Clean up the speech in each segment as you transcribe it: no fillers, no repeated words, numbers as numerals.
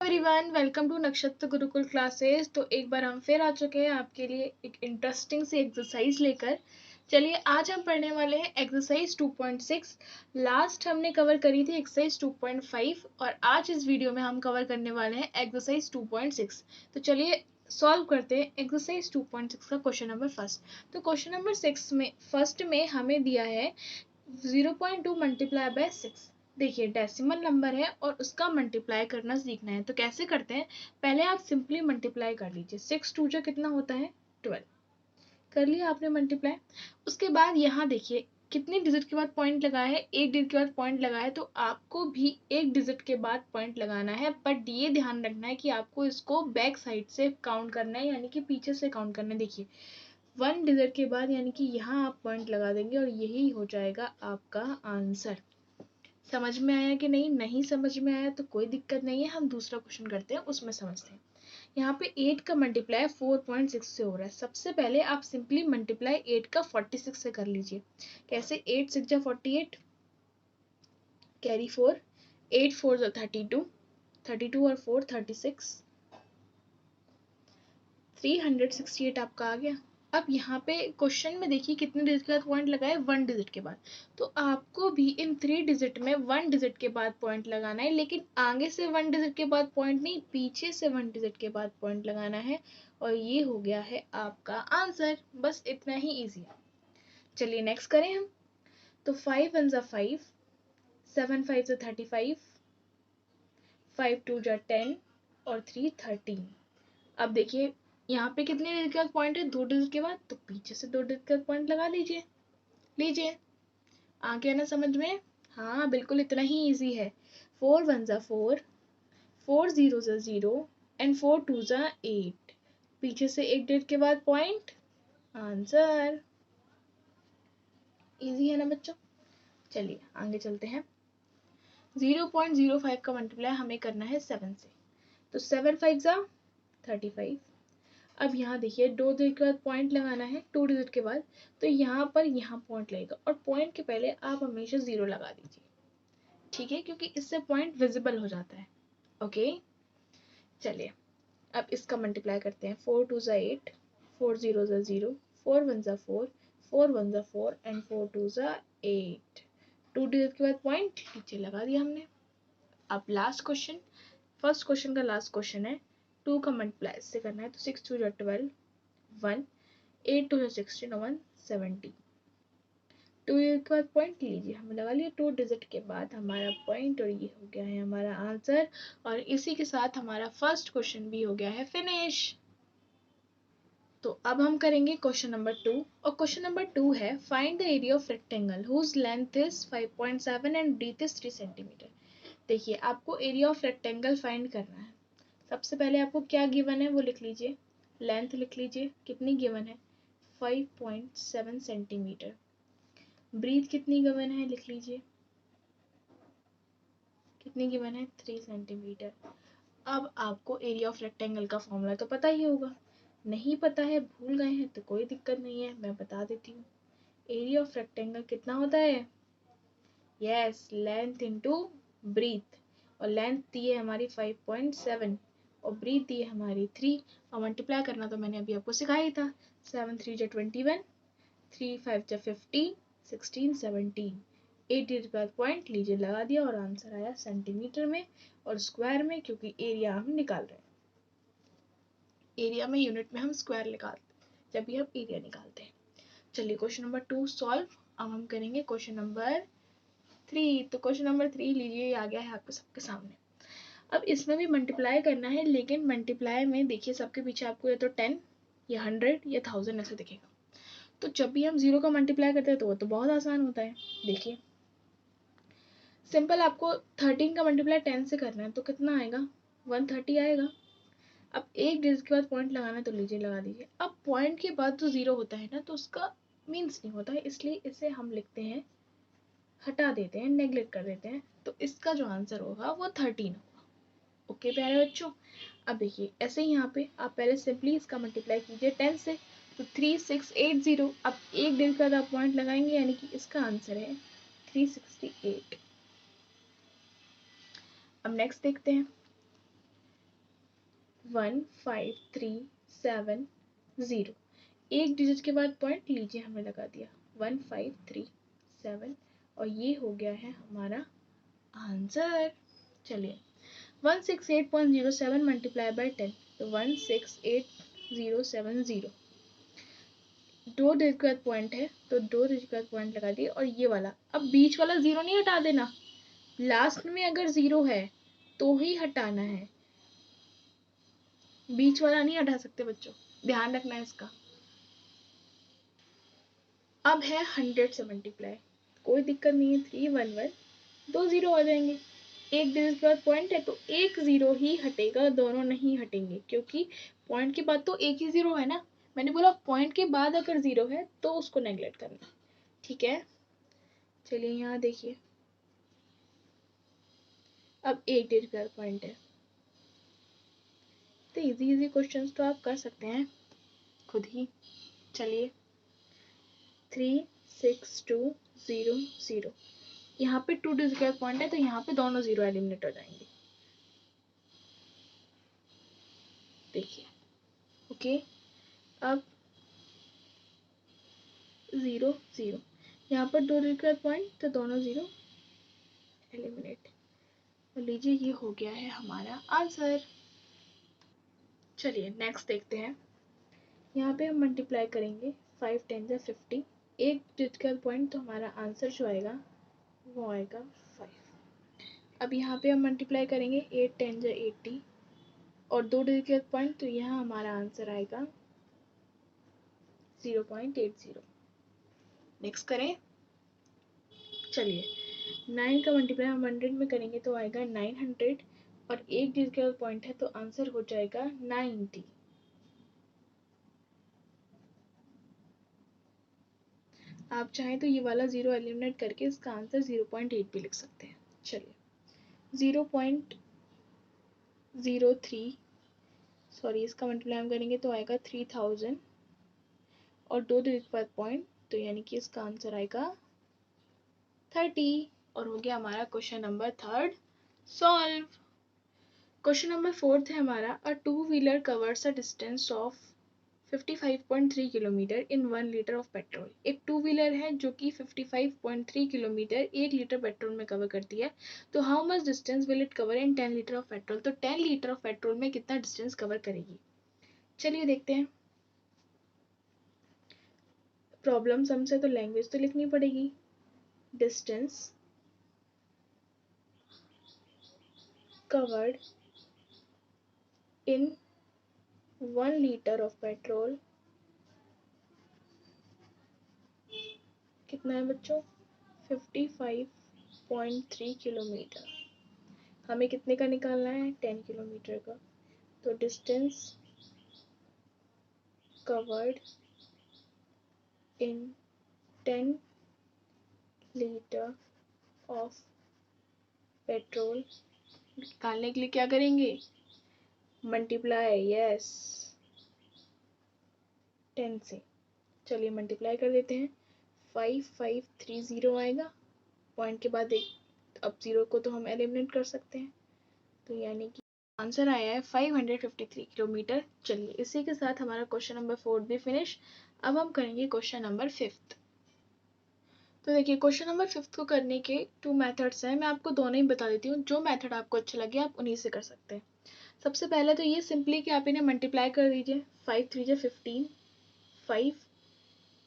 Everyone, welcome to नक्षत्र Gurukul classes. तो एक बार हम फिर आ चुके हैं आपके लिए एक इंटरेस्टिंग सी एक्सरसाइज लेकर। चलिए आज हम पढ़ने वाले हैं एक्सरसाइज 2.6। लास्ट हमने कवर करी थी एक्सरसाइज 2.5 और आज इस वीडियो में हम कवर करने वाले हैं एक्सरसाइज 2.6। तो चलिए सॉल्व करते हैं एक्सरसाइज 2.6 का क्वेश्चन नंबर फर्स्ट। तो क्वेश्चन नंबर 6 में फर्स्ट में हमें दिया है 0.2 मल्टीप्लाई बाय 6। देखिए डेसिमल नंबर है और उसका मल्टीप्लाई करना सीखना है। तो कैसे करते हैं, पहले आप सिंपली मल्टीप्लाई कर लीजिए। 6 टू जो कितना होता है 12, कर लिया आपने मल्टीप्लाई। उसके बाद यहाँ देखिए कितनी डिजिट के बाद पॉइंट लगाया है, एक डिजिट के बाद पॉइंट लगाया है। तो आपको भी एक डिजिट के बाद पॉइंट लगाना है, बट ये ध्यान रखना है कि आपको इसको बैक साइड से काउंट करना है, यानी कि पीछे से काउंट करना है। देखिए 1 डिजिट के बाद यानी कि यहाँ आप पॉइंट लगा देंगे और यही हो जाएगा आपका आंसर। समझ में आया कि नहीं? नहीं समझ में आया तो कोई दिक्कत नहीं है, हम दूसरा क्वेश्चन करते हैं, उसमें समझते हैं। यहाँ पे 8 का मल्टीप्लाई 4.6 से हो रहा है। सबसे पहले आप सिंपली मल्टीप्लाई 8 का 46 से कर लीजिए। कैसे? 8 6 जा 48, कैरी 4, 8 4 जा 32, 32 और 4 36, 368 आपका आ गया। अब यहाँ पे क्वेश्चन में देखिए कितने डिजिट के बाद पॉइंट लगाए, 1 डिजिट के बाद। तो आपको भी इन 3 डिजिट में 1 डिजिट के बाद पॉइंट लगाना है, लेकिन आगे से 1 डिजिट के बाद पॉइंट नहीं, पीछे से 1 डिजिट के बाद पॉइंट लगाना है। और ये हो गया है आपका आंसर। बस इतना ही इजी है। चलिए नेक्स्ट करें हम। तो 5 1 जा 5, 7 5 जा 35, 5 2 जा 10 और 3 13। अब देखिए यहाँ पे कितने डिजिट के बाद पॉइंट है, 2 डिजिट के बाद। तो पीछे से 2 डिजिट के बाद पॉइंट लगा लीजिए। लीजिए, आ गया ना समझ में? हाँ बिल्कुल इतना ही इजी है। 4 1 जा 4, 4 0 जा 0 एंड 4 2 जा 8। पीछे से एक डिजिट के बाद पॉइंट, आंसर। इजी है ना बच्चों? चलिए आगे चलते हैं। 0.05 का मल्टीप्लाई हमें करना है 7 से। तो 7 5 जा 35। अब यहाँ देखिए 2 डिजिट के बाद पॉइंट लगाना है, 2 डिजिट के बाद। तो यहाँ पर यहाँ पॉइंट लगेगा और पॉइंट के पहले आप हमेशा 0 लगा दीजिए, ठीक है? क्योंकि इससे पॉइंट विजिबल हो जाता है। ओके चलिए अब इसका मल्टीप्लाई करते हैं। 4 2 जा 8, 4 0 जा 0, 4 1 जा 4, 4 1 जा 4 एंड 4 2 जा 8। 2 डिजिट के बाद पॉइंट नीचे लगा दिया हमने। अब लास्ट क्वेश्चन, फर्स्ट क्वेश्चन का लास्ट क्वेश्चन है। 2 का मल्टीप्लाई इससे करना है। तो 6 2 जा 12, 1, 8 2 जा 16 और 1 70। 2 डिजिट के बाद पॉइंट लीजिए, हमने लगा लिया 2 डिजिट के बाद हमारा पॉइंट और ये हो गया है हमारा आंसर। और इसी के साथ हमारा फर्स्ट क्वेश्चन भी हो गया है फिनिश। तो अब हम करेंगे क्वेश्चन नंबर 2 और क्वेश्चन नंबर 2 है find the area of rectangle whose length is 5.7 and breadth is 3 centimetre. देखिए आपको एरिया ऑफ रेक्टेंगल फाइंड करना है। सबसे पहले आपको क्या गिवन है वो लिख लीजिए। लेंथ लिख लीजिए, कितनी गिवन है 5.7 सेंटीमीटर। ब्रीथ कितनी गिवन है लिख लीजिए, कितनी गिवन है 3 सेंटीमीटर। अब आपको एरिया ऑफ रेक्टेंगल का फॉर्मूला तो पता ही होगा। नहीं पता है, भूल गए हैं तो कोई दिक्कत नहीं है, मैं बता देती हूँ। एरिया ऑफ रेक्टेंगल कितना होता है? Yes, length into breadth. और लेंथ दी है हमारी 5.7 और ब्रीथ दी है हमारी 3। और मल्टीप्लाई करना तो मैंने अभी आपको सिखाया ही था। 7 3 जा 21, 3 5 जा 15, 16 17। 8 डिजिट के बाद पॉइंट लीजिए, लगा दिया और आंसर आया सेंटीमीटर में और स्क्वायर में, क्योंकि एरिया हम निकाल रहे हैं। एरिया में यूनिट में हम स्क्वायर निकालते हैं जब भी हम एरिया निकालते हैं। चलिए क्वेश्चन नंबर 2 सॉल्व। अब हम करेंगे क्वेश्चन नंबर 3। तो क्वेश्चन नंबर 3 लीजिए, आ गया है आपके सबके सामने। अब इसमें भी मल्टीप्लाई करना है, लेकिन मल्टीप्लाई में देखिए सबके पीछे आपको या तो 10 या 100 या 1000 ऐसे दिखेगा। तो जब भी हम 0 का मल्टीप्लाई करते हैं तो वो तो बहुत आसान होता है। देखिए सिंपल, आपको 13 का मल्टीप्लाई 10 से करना है तो कितना आएगा 130 आएगा। अब एक डिजिट के बाद पॉइंट लगाना है तो लीजिए लगा दीजिए। अब पॉइंट के बाद जो 0 होता है ना तो उसका मीन्स नहीं होता है, इसलिए इसे हम लिखते हैं, हटा देते हैं, नेग्लेक्ट कर देते हैं। तो इसका जो आंसर होगा वो 13 होगा। ओके प्यारे बच्चों, अब देखिए ऐसे ही यहाँ पे आप पहले सिंपली इसका मल्टीप्लाई कीजिए 10 से। तो 3680। अब एक डिजिट के बाद आप पॉइंट लगाएंगे, यानी कि इसका आंसर है 368। अब नेक्स्ट देखते हैं। 1537, एक डिजिट के बाद पॉइंट लीजिए, हमने लगा दिया 1537 और ये हो गया है हमारा आंसर। चलिए 168.07 मल्टीप्लाई बाय 10, तो 168070, दो डिजिट का पॉइंट है तो दो डिजिट का पॉइंट लगा दिए। और ये वाला, अब बीच वाला जीरो नहीं हटा देना, लास्ट में अगर जीरो है तो ही हटाना है, बीच वाला नहीं हटा सकते बच्चों, ध्यान रखना है इसका। अब है 100 से मल्टीप्लाई, कोई दिक्कत नहीं है, 311, दो जीरो आ जाएंगे, एक डिजिट के बाद पॉइंट है तो एक जीरो ही हटेगा, दोनों नहीं हटेंगे, क्योंकि पॉइंट के बाद तो एक ही जीरो है ना, मैंने बोला पॉइंट के बाद अगर जीरो है तो उसको नेगलेक्ट करना, ठीक है। चलिए यहाँ देखिए, अब एक डिजिट का पॉइंट है, तो इजी इजी क्वेश्चंस तो आप कर सकते हैं खुद ही। चलिए 36200, यहाँ पे टू डिजिट का पॉइंट है तो यहाँ पे दोनों जीरो एलिमिनेट हो जाएंगे, देखिए। ओके, अब 0 0, यहाँ पर दो डिजिट का पॉइंट तो दोनों जीरो एलिमिनेट, तो लीजिए ये हो गया है हमारा आंसर। चलिए नेक्स्ट देखते हैं, यहाँ पे हम मल्टीप्लाई करेंगे 5 10 जा 50, एक डिजिट का पॉइंट तो हमारा आंसर जो आएगा वो आएगा 5। अब यहाँ पे हम मल्टीप्लाई करेंगे 8 10 जा 80 और दो डिजिट का पॉइंट, तो यहाँ हमारा आंसर आएगा 0.80। नेक्स्ट करें, चलिए 9 का मल्टीप्लाई हम 100 में करेंगे तो आएगा 900 और एक डिजिट का पॉइंट है तो आंसर हो जाएगा 90। आप चाहें तो ये वाला जीरो एलिमिनेट करके इसका आंसर 0.8 भी लिख सकते हैं। चलिए 0.03, सॉरी इसका मल्टीप्लाई हम करेंगे तो आएगा 3000 और दो डिजिट पर पॉइंट, तो यानी कि इसका आंसर आएगा 30 और हो गया हमारा question number 3 solve. Question number 4 है हमारा, a two wheeler covers a distance of 55.3 kilometre in 1 litre of petrol. एक टू व्हीलर है जो कि 55.3 किलोमीटर 1 लीटर पेट्रोल में कवर करती है, तो how much distance will it cover in 10 litre of petrol, तो 10 लीटर ऑफ पेट्रोल में कितना डिस्टेंस कवर करेगी। चलिए देखते हैं, प्रॉब्लम सम से तो लैंग्वेज तो लिखनी पड़ेगी, distance covered in 1 litre of petrol कितना है बच्चों, 55.3 किलोमीटर। हमें कितने का निकालना है, 10 किलोमीटर का, तो distance covered in 10 litre of petrol निकालने के लिए क्या करेंगे, मल्टीप्लाई, यस 10 से। चलिए मल्टीप्लाई कर देते हैं, 5530 आएगा, पॉइंट के बाद एक, अब जीरो को तो हम एलिमिनेट कर सकते हैं, तो यानी कि आंसर आया है 553 किलोमीटर। चलिए इसी के साथ हमारा क्वेश्चन नंबर 4 भी फिनिश। अब हम करेंगे क्वेश्चन नंबर 5। तो देखिए क्वेश्चन नंबर 5 को करने के 2 मेथड्स हैं, मैं आपको दोनों ही बता देती हूँ, जो मेथड आपको अच्छा लगे आप उन्हीं से कर सकते हैं। सबसे पहले तो ये सिंपली कि आप इन्हें मल्टीप्लाई कर दीजिए, 5 3 जा 15, 5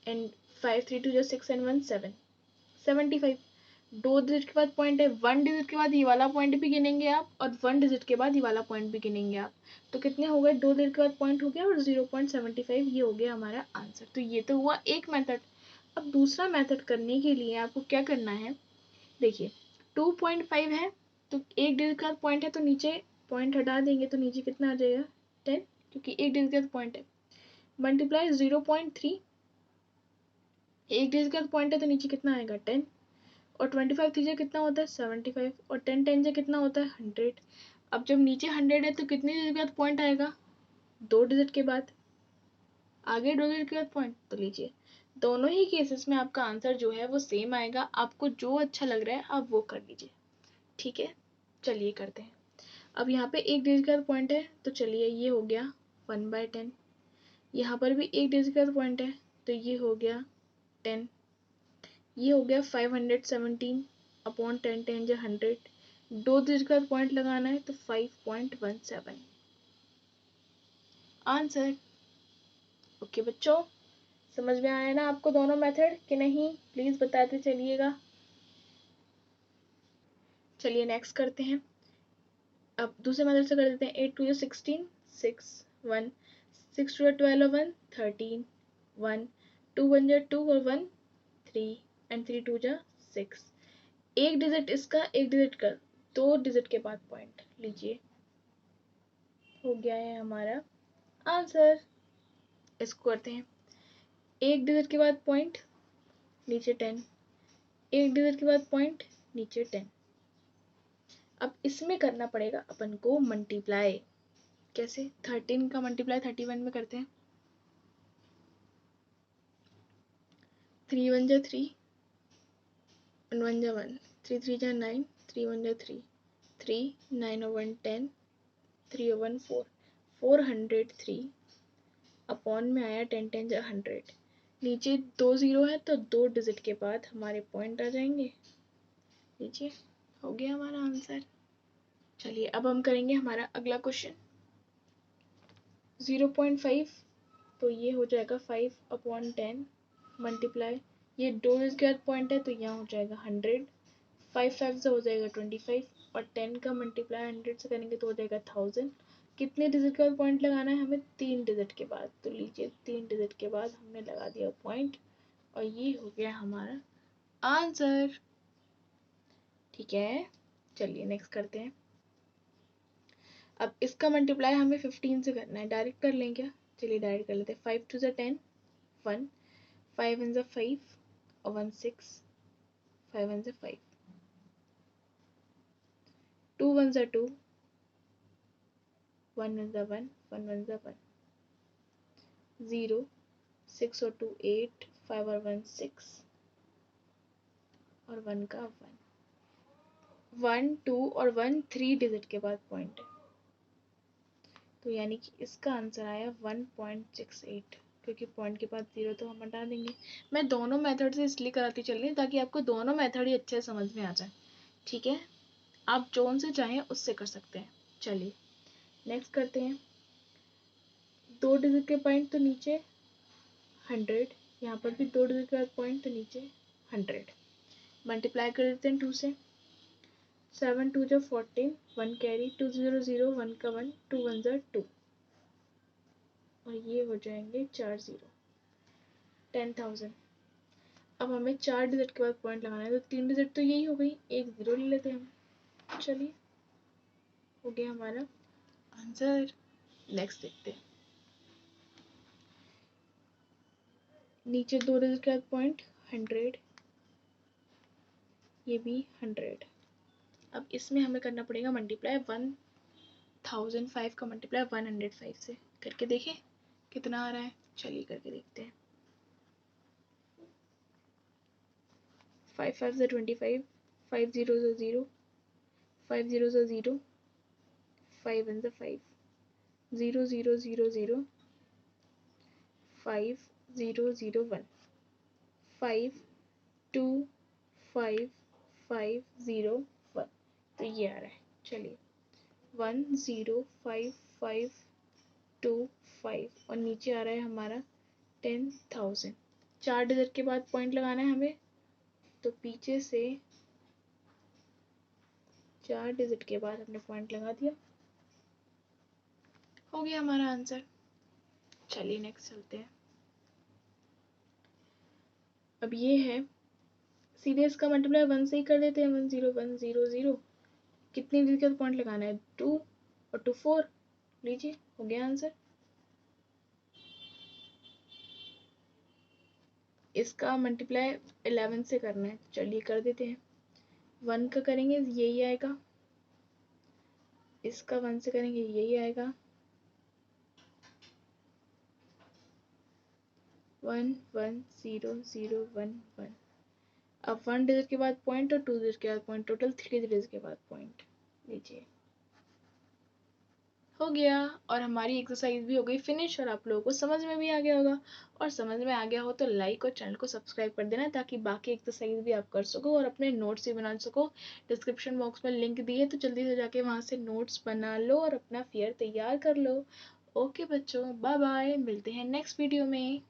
एंड 5 3 2 जा 6 एंड 1 7, 75। दो डिजिट के बाद पॉइंट है, 1 डिजिट के बाद ये वाला पॉइंट भी गिनेंगे आप और 1 डिजिट के बाद ये वाला पॉइंट भी गिनेंगे आप, तो कितने हो गए, 2 डिजिट के बाद पॉइंट हो गया और 0.75, ये हो गया हमारा आंसर। तो ये तो हुआ एक मेथड। अब दूसरा मेथड करने के लिए आपको क्या करना है, देखिए 2.5 है तो एक डिजिट का पॉइंट है तो नीचे पॉइंट हटा देंगे तो नीचे कितना आ जाएगा 10, क्योंकि एक डिजिट का पॉइंट है, मल्टीप्लाई 0.3, एक डिजिट का पॉइंट है तो नीचे कितना आएगा 10 और 25 तीजे कितना होता है 75 और 10 10 से कितना होता है 100। अब जब नीचे 100 है तो कितने डिजिट के बाद पॉइंट आएगा, दो डिजिट के बाद, आगे दो डिजिट के बाद पॉइंट, तो लीजिए दोनों ही केसेस में आपका आंसर जो है वो सेम आएगा, आपको जो अच्छा लग रहा है आप वो कर लीजिए, ठीक है। चलिए करते हैं, अब यहाँ पे एक डिजिट का पॉइंट है, तो चलिए ये हो गया 1/10। यहाँ पर भी एक डिजिट का पॉइंट है, तो ये हो गया 10। ये हो गया 517 अपॉन 10, 10 जो 100। 2 डिजिट का पॉइंट लगाना है तो 5.17 आंसर। ओके बच्चों, समझ में आया ना आपको दोनों मेथड कि नहीं? प्लीज बताते चलिएगा। चलिए नेक्स्ट करते हैं। अब दूसरे मेथड से कर देते हैं। 8 2 16, 6 1, 6 2 12 1 13 1, 2 1 2 और 1 3 एंड 3 2 6। एक डिजिट इसका, एक डिजिट का, 2 डिजिट के बाद पॉइंट लीजिए, हो गया है हमारा आंसर। इसको करते हैं। एक डिजिट के बाद पॉइंट, नीचे 10। एक डिजिट के बाद पॉइंट, नीचे 10। अब इसमें करना पड़ेगा अपन को मल्टीप्लाई। कैसे? 13 का मल्टीप्लाई 31 में करते हैं। 3 1 3, 1 1 1, 3 3 9, 3 1 3, 3 9 1 10, 3 1 4, 403 अपॉन में आया 10 10 100। नीचे 2 जीरो है तो 2 डिजिट के बाद हमारे पॉइंट आ जाएंगे। लीजिए, हो गया हमारा आंसर। चलिए अब हम करेंगे हमारा अगला क्वेश्चन। 0.5, तो ये हो जाएगा 5 अपॉन 10 मल्टीप्लाई, ये 2 डिजिट के बाद पॉइंट है तो यहाँ हो जाएगा 100। 5 5 से हो जाएगा 25 और 10 का मल्टीप्लाई 100 से करेंगे तो हो जाएगा 1000। कितने डिजिट के बाद पॉइंट लगाना है हमें? 3 डिजिट के बाद। तो लीजिए 3 डिजिट के बाद हमने लगा दिया पॉइंट और ये हो गया हमारा आंसर। ठीक है, चलिए नेक्स्ट करते हैं। अब इसका मल्टीप्लाई हमें 15 से करना है। डायरेक्ट कर लें क्या? चलिए डायरेक्ट कर लेते हैं। 5 2 10, 1, 5 1 5 और 1 6, 5 1 5, 2 1 2, 1 1 1, 1 1 1, 0 6 और 2 8, 5 और 1 6 और 1 का 1, 1 2 और 1 3 डिजिट के बाद पॉइंट है, तो यानी कि इसका आंसर आया 1.68, क्योंकि पॉइंट के बाद 0 तो हम हटा देंगे। मैं दोनों मेथड से इसलिए कराती चल रही हूँ ताकि आपको दोनों मेथड ही अच्छे से समझ में आ जाए। ठीक है, आप जोन से चाहें उससे कर सकते हैं। चलिए नेक्स्ट करते हैं। 2 डिजिट के पॉइंट तो नीचे 100, यहाँ पर भी 2 डिजिट के बाद पॉइंट तो नीचे 100। मल्टीप्लाई कर देते हैं 2 से। 7 2 14, 1 कैरी, 2 0 0, 1 का 1, 2 1 2 और ये हो जाएंगे 4 0, 10,000। अब हमें 4 डिजिट के बाद पॉइंट लगाना है, तो 3 डिजिट तो यही हो गई, एक जीरो ले लेते हैं हम। चलिए, हो गया हमारा आंसर। नेक्स्ट देखते हैं। नीचे 2 डिजिट के बाद पॉइंट 100, ये भी 100। अब इसमें हमें करना पड़ेगा मल्टीप्लाई 1005 का मल्टीप्लाई 105 से। करके देखें कितना आ रहा है। चलिए करके देखते हैं। 5 5 25, 5 0 0, 5 0 0, 5 1 5, 0 0 0 0, 5 0 0 1, 5 2 5 5 0 1, तो ये आ रहा है। चलिए 1 0 5 5 2 5 और नीचे आ रहा है हमारा 10,000। 4 डिजिट के बाद पॉइंट लगाना है हमें, तो पीछे से 4 डिजिट के बाद हमने पॉइंट लगा दिया, हो गया हमारा आंसर। चलिए नेक्स्ट चलते हैं। अब ये है, सीधे इसका मल्टीप्लाई 1 से ही कर देते हैं। 1 0 1 0 0, कितनी डिजिट का पॉइंट लगाना है? 2 और 2 4, लीजिए हो गया आंसर। इसका मल्टीप्लाई 11 से करना है, चलिए कर देते हैं। 1 का करेंगे यही आएगा, इसका 1 से करेंगे यही आएगा। 1 1 0 0 1 1। अब 1 डिजिट के बाद पॉइंट और 2 डिजिट के बाद पॉइंट, टोटल 3 डिजिट के बाद पॉइंट लीजिए। हो गया और हमारी एक्सरसाइज भी हो गई फिनिश और आप लोगों को समझ में भी आ गया होगा। और समझ में आ गया हो तो लाइक और चैनल को सब्सक्राइब कर देना ताकि बाकी एक्सरसाइज भी आप कर सको और अपने नोट्स भी बना सको। डिस्क्रिप्शन बॉक्स में लिंक दी है तो जल्दी से जाके वहाँ से नोट्स बना लो और अपना फेयर तैयार कर लो। ओके बच्चों, बाय बाय, मिलते हैं नेक्स्ट वीडियो में।